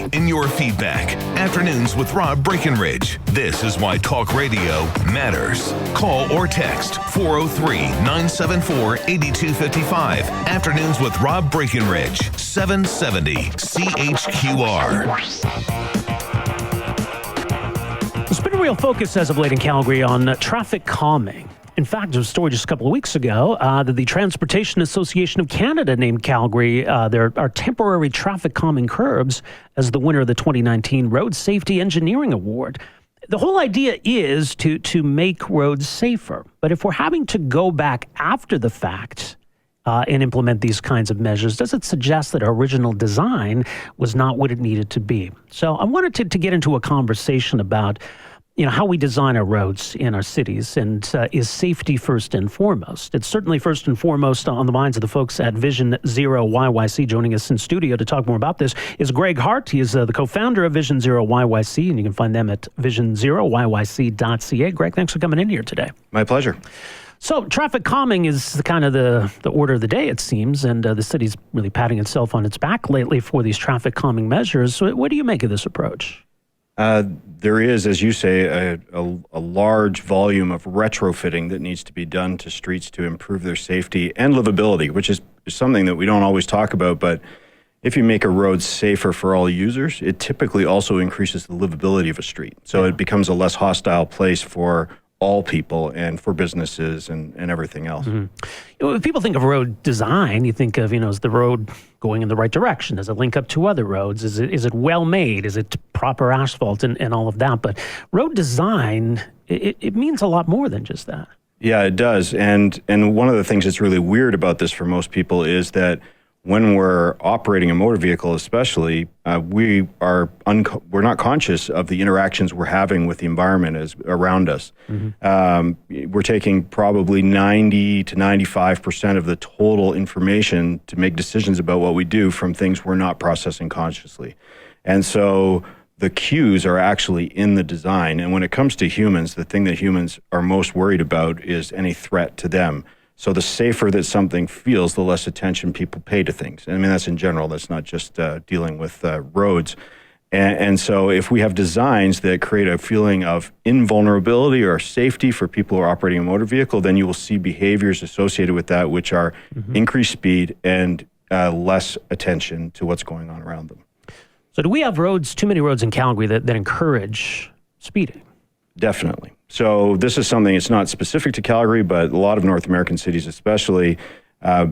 energy and your feedback. Afternoons with Rob Breakenridge. This is why talk radio matters. Call or text 403-974-8255. Afternoons with Rob Breakenridge, 770 CHQR. There's been a real focus as of late in Calgary on traffic calming. In fact, there was a story just a couple of weeks ago that the Transportation Association of Canada named Calgary there are temporary traffic calming curbs as the winner of the 2019 Road Safety Engineering Award. The whole idea is to make roads safer. But if we're having to go back after the fact and implement these kinds of measures, does it suggest that our original design was not what it needed to be? So I wanted to get into a conversation about how we design our roads in our cities, and is safety first and foremost? It's certainly first and foremost on the minds of the folks at Vision Zero YYC. Joining us in studio to talk more about this is Greg Hart. He is the co-founder of Vision Zero YYC, and you can find them at visionzeroyyc.ca. Greg, thanks for coming in here today. My pleasure. So traffic calming is kind of the order of the day, it seems, and the city's really patting itself on its back lately for these traffic calming measures. So what do you make of this approach? There is, as you say, a large volume of retrofitting that needs to be done to streets to improve their safety and livability, which is something that we don't always talk about. But if you make a road safer for all users, it typically also increases the livability of a street. So it becomes a less hostile place for all people and for businesses and everything else. Mm-hmm. When people think of road design, you think of, is the road going in the right direction? Does it link up to other roads? Is it well made? Is it proper asphalt and all of that? But road design, it means a lot more than just that. Yeah, it does. And one of the things that's really weird about this for most people is that when we're operating a motor vehicle, especially, we're not conscious of the interactions we're having with the environment around us. Mm-hmm. We're taking probably 90 to 95% of the total information to make decisions about what we do from things we're not processing consciously. And so the cues are actually in the design. And when it comes to humans, the thing that humans are most worried about is any threat to them. So the safer that something feels, the less attention people pay to things. I mean, that's in general. That's not just dealing with roads. And so if we have designs that create a feeling of invulnerability or safety for people who are operating a motor vehicle, then you will see behaviors associated with that, which are increased speed and less attention to what's going on around them. So do we have too many roads in Calgary that encourage speeding? Definitely. So this is something, it's not specific to Calgary, but a lot of North American cities especially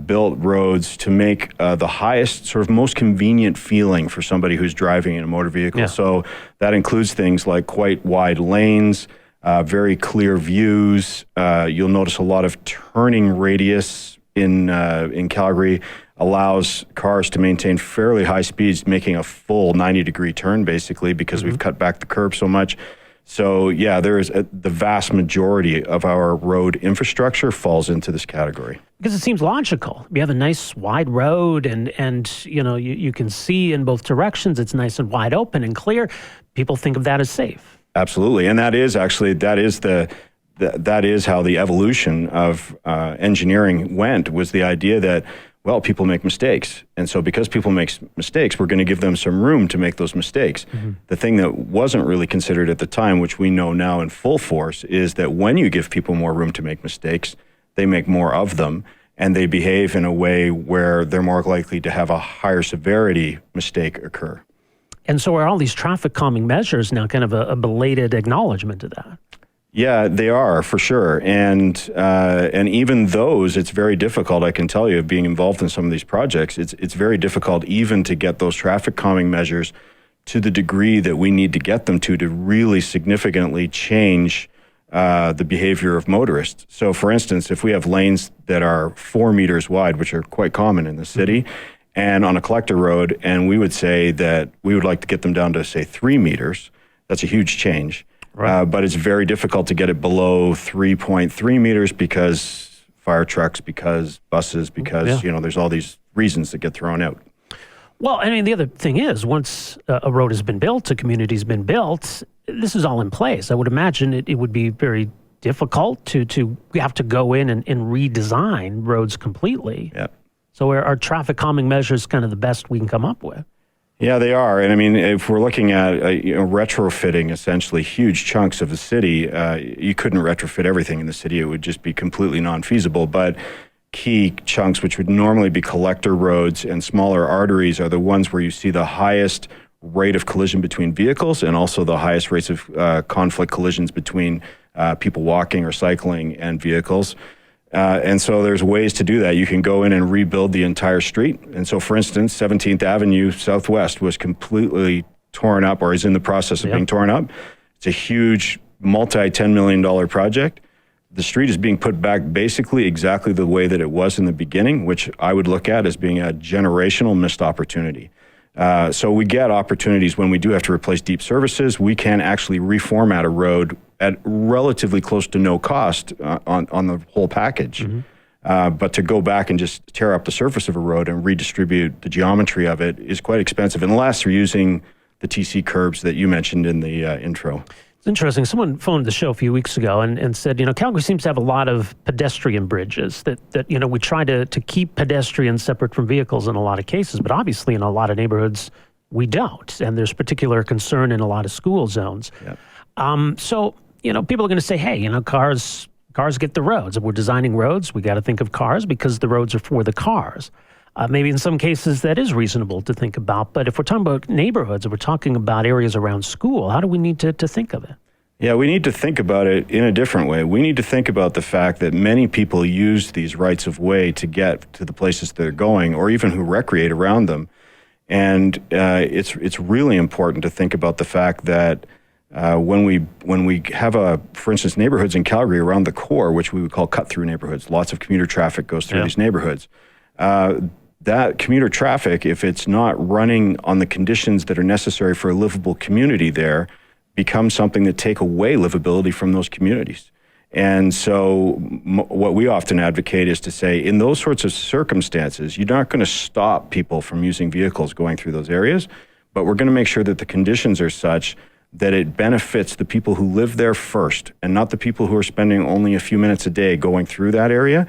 built roads to make the highest, sort of most convenient feeling for somebody who's driving in a motor vehicle. Yeah. So that includes things like quite wide lanes, very clear views. You'll notice a lot of turning radius in Calgary allows cars to maintain fairly high speeds, making a full 90-degree turn basically because we've cut back the curb so much. So yeah, there is the vast majority of our road infrastructure falls into this category. Because it seems logical. You have a nice wide road and you can see in both directions. It's nice and wide open and clear. People think of that as safe. Absolutely. And that is how the evolution of engineering went, was the idea that, well, people make mistakes. And so because people make mistakes, we're going to give them some room to make those mistakes. Mm-hmm. The thing that wasn't really considered at the time, which we know now in full force, is that when you give people more room to make mistakes, they make more of them, and they behave in a way where they're more likely to have a higher severity mistake occur. And so are all these traffic calming measures now kind of a belated acknowledgement of that? Yeah, they are, for sure. And even those, it's very difficult, I can tell you, being involved in some of these projects, it's very difficult even to get those traffic calming measures to the degree that we need to get them to really significantly change the behavior of motorists. So for instance, if we have lanes that are 4 meters wide, which are quite common in the city, and on a collector road, and we would say that we would like to get them down to, say, 3 meters, that's a huge change. Right. But it's very difficult to get it below 3.3 meters because fire trucks, because buses, because, there's all these reasons that get thrown out. Well, I mean, the other thing is, once a road has been built, a community's been built, this is all in place. I would imagine it would be very difficult to have to go in and redesign roads completely. Yeah. So are traffic calming measures kind of the best we can come up with? Yeah, they are. And I mean, if we're looking at retrofitting essentially huge chunks of the city, you couldn't retrofit everything in the city. It would just be completely non-feasible. But key chunks, which would normally be collector roads and smaller arteries, are the ones where you see the highest rate of collision between vehicles and also the highest rates of conflict collisions between people walking or cycling and vehicles. And so there's ways to do that. You can go in and rebuild the entire street. And so, for instance, 17th Avenue Southwest was completely torn up, or is in the process of being torn up. It's a huge multi-$10 million project. The street is being put back basically exactly the way that it was in the beginning, which I would look at as being a generational missed opportunity. So we get opportunities when we do have to replace deep services. We can actually reformat a road at relatively close to no cost on the whole package. But to go back and just tear up the surface of a road and redistribute the geometry of it is quite expensive, unless you're using the TC curbs that you mentioned in the intro. It's interesting. Someone phoned the show a few weeks ago and said, Calgary seems to have a lot of pedestrian bridges that we try to keep pedestrians separate from vehicles in a lot of cases, but obviously in a lot of neighborhoods we don't. And there's particular concern in a lot of school zones. Yep. So, people are going to say, hey, cars get the roads. If we're designing roads, we got to think of cars because the roads are for the cars. Maybe in some cases that is reasonable to think about. But if we're talking about neighborhoods, if we're talking about areas around school, how do we need to think of it? Yeah, we need to think about it in a different way. We need to think about the fact that many people use these rights of way to get to the places they're going, or even who recreate around them. And it's really important to think about the fact that when we have for instance, neighborhoods in Calgary around the core, which we would call cut-through neighborhoods, lots of commuter traffic goes through these neighborhoods. That commuter traffic, if it's not running on the conditions that are necessary for a livable community there, becomes something that take away livability from those communities. And so what we often advocate is to say, in those sorts of circumstances, you're not going to stop people from using vehicles going through those areas, but we're going to make sure that the conditions are such that it benefits the people who live there first, and not the people who are spending only a few minutes a day going through that area.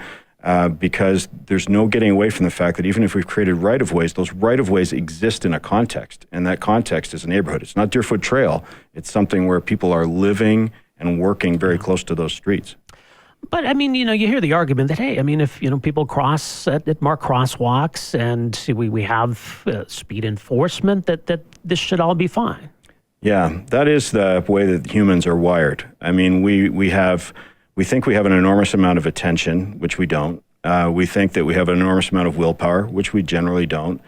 Because there's no getting away from the fact that even if we've created right-of-ways, those right-of-ways exist in a context, and that context is a neighborhood. It's not Deerfoot Trail. It's something where people are living and working very close to those streets. But, you hear the argument that, hey, if, people cross at marked crosswalks and we have speed enforcement, that this should all be fine. Yeah, that is the way that humans are wired. We think we have an enormous amount of attention, which we don't. We think that we have an enormous amount of willpower, which we generally don't.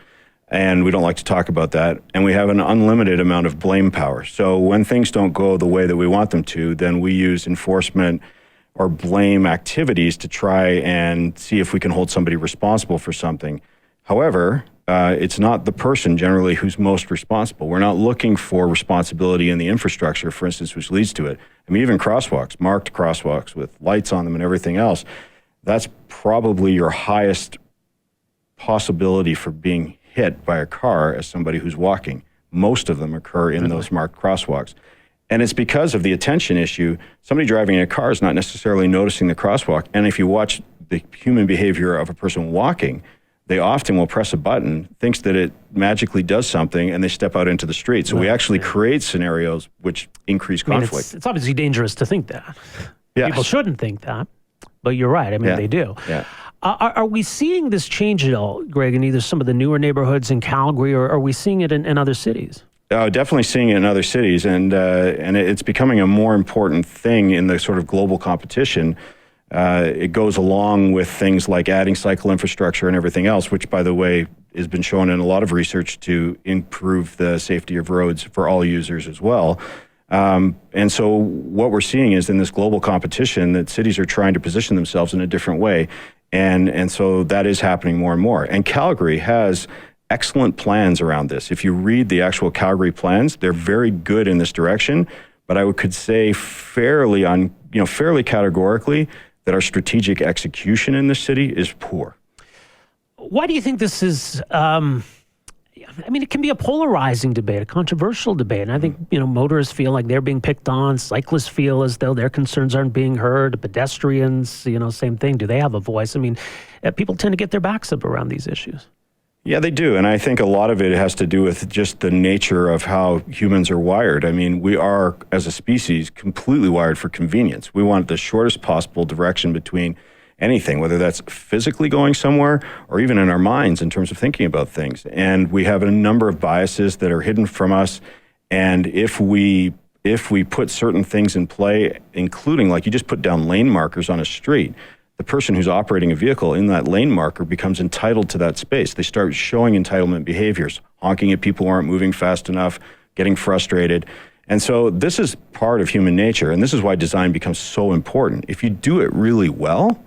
And we don't like to talk about that. And we have an unlimited amount of blame power. So when things don't go the way that we want them to, then we use enforcement or blame activities to try and see if we can hold somebody responsible for something. However, it's not the person generally who's most responsible. We're not looking for responsibility in the infrastructure, for instance, which leads to it. Even crosswalks, marked crosswalks with lights on them and everything else, that's probably your highest possibility for being hit by a car as somebody who's walking. Most of them occur in those marked crosswalks. And it's because of the attention issue. Somebody driving in a car is not necessarily noticing the crosswalk. And if you watch the human behavior of a person walking, they often will press a button, thinks that it magically does something, and they step out into the street. So we actually create scenarios which increase conflict. It's obviously dangerous to think that. Yes. People shouldn't think that, but you're right. They do. Yeah. Are we seeing this change at all, Greg, in either some of the newer neighborhoods in Calgary, or are we seeing it in other cities? Definitely seeing it in other cities, and it's becoming a more important thing in the sort of global competition. It goes along with things like adding cycle infrastructure and everything else, which, by the way, has been shown in a lot of research to improve the safety of roads for all users as well. And so what we're seeing is in this global competition that cities are trying to position themselves in a different way. And so that is happening more and more. And Calgary has excellent plans around this. If you read the actual Calgary plans, they're very good in this direction. But I could say fairly categorically that our strategic execution in this city is poor. Why do you think this is? It can be a polarizing debate, a controversial debate. And I think, motorists feel like they're being picked on. Cyclists feel as though their concerns aren't being heard. Pedestrians, same thing. Do they have a voice? People tend to get their backs up around these issues. Yeah, they do. And I think a lot of it has to do with just the nature of how humans are wired. I mean, we are, as a species, completely wired for convenience. We want the shortest possible direction between anything, whether that's physically going somewhere or even in our minds in terms of thinking about things. And we have a number of biases that are hidden from us. And if we put certain things in play, including, like, you just put down lane markers on a street, the person who's operating a vehicle in that lane marker becomes entitled to that space. They start showing entitlement behaviors, honking at people who aren't moving fast enough, getting frustrated. And so this is part of human nature, and this is why design becomes so important. If you do it really well,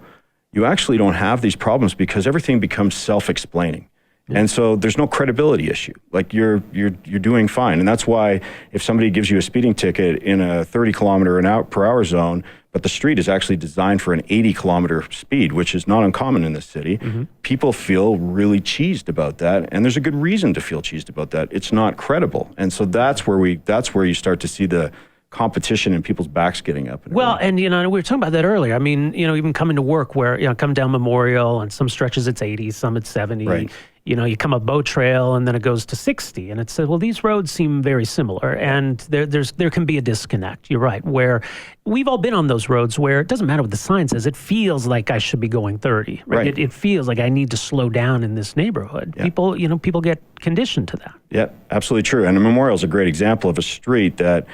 you actually don't have these problems because everything becomes self-explaining. And so there's no credibility issue. Like, you're doing fine. And that's why if somebody gives you a speeding ticket in a 30 kilometer per hour zone, but the street is actually designed for an 80 kilometer speed, which is not uncommon in this city, people feel really cheesed about that. And there's a good reason to feel cheesed about that. It's not credible. And so that's where you start to see the competition and people's backs getting up. Well, and, we were talking about that earlier. I mean, even coming to work where, come down Memorial, and some stretches it's 80, some it's 70. Right. You come up Bow Trail and then it goes to 60. And it said, well, these roads seem very similar. And there can be a disconnect. You're right. Where we've all been on those roads where it doesn't matter what the sign says. It feels like I should be going 30. Right. It feels like I need to slow down in this neighborhood. Yeah. People get conditioned to that. Yeah, absolutely true. And Memorial is a great example of a street that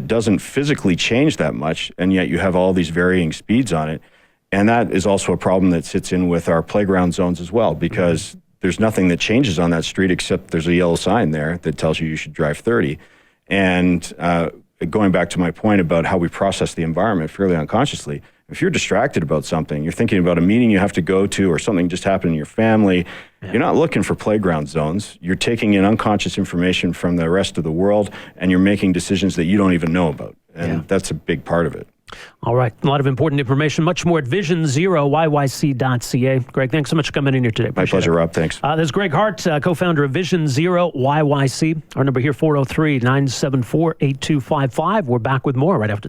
doesn't physically change that much, and yet you have all these varying speeds on it. And that is also a problem that sits in with our playground zones as well, because there's nothing that changes on that street except there's a yellow sign there that tells you should drive 30. And going back to my point about how we process the environment fairly unconsciously, if you're distracted about something, you're thinking about a meeting you have to go to or something just happened in your family, you're not looking for playground zones. You're taking in unconscious information from the rest of the world, and you're making decisions that you don't even know about. And that's a big part of it. All right. A lot of important information. Much more at visionzeroyyc.ca. Greg, thanks so much for coming in here today. My pleasure, Rob. Thanks. There's Greg Hart, co-founder of Vision Zero YYC. Our number here, 403-974-8255. We're back with more right after